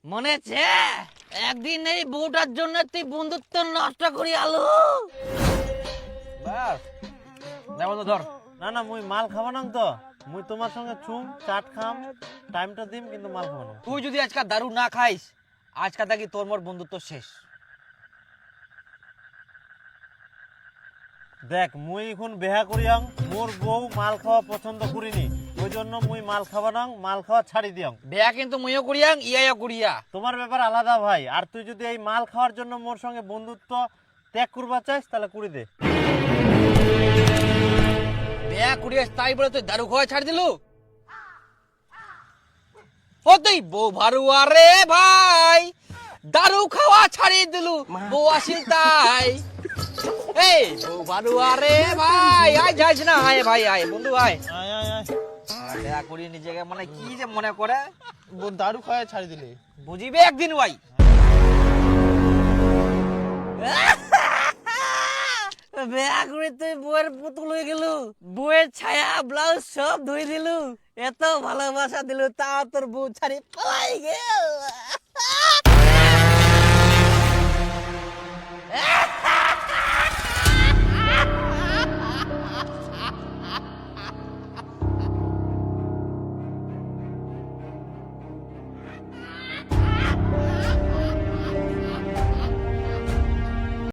মনে আছে একদিন এই বউটার জন্য তুই বন্ধুত্ব নষ্ট করি আলু। বাস না বন্ধু ধর। না না মুই মাল খাবো না তো, মুই তোমার সঙ্গে চুম চাট খাম, টাইমটা দিম কিন্তু মাল খাবো না। তুই যদি আজকাল দারু না খাইস আজকাল থাকি তোর মোর বন্ধুত্ব শেষ। দেখ মুই এখন বেহা করিয়াং, মোর বউ মাল খাওয়া পছন্দ করিনি, ওই জন্য মুই মাল খাবো না, মাল খাওয়া ছাড়ি দিয়াং। বেয়া কিন্তু মুইও করিয়াং ইয়াও করিয়া। তোমার ব্যাপার আলাদা ভাই, আর তুই যদি এই মাল খাওয়ার জন্য মোর সঙ্গে বন্ধুত্ব ত্যাগ করবা চাইস তাহলে করি দে। বেয়া করিয়াস তাই বলে তুই দারু খাওয়া ছাড় দিলু? ও তুই বউ ভারুয়া রে ভাই, দারু খাওয়া ছাড়িয়ে দিলু বউ আসিল তাই। এই বউ ভারুয়া রে ভাই, আয় যাইস না, আয় ভাই আয় বন্ধু আয়। আয় আয় আয়। বেয়া করিয়ে নিজেকে মানে কি যে মনে করে, দারু খাওয়া ছাড়ি দিলে বুঝিবে একদিন ভাই। বেয়া করে তুই বউয়ের পুতুল হয়ে গেল, বউয়ের ছায়া ব্লাউজ সব ধুই দিলু, এত ভালোবাসা দিলু তা তোর বউ ছাড়ি পালাই গেল।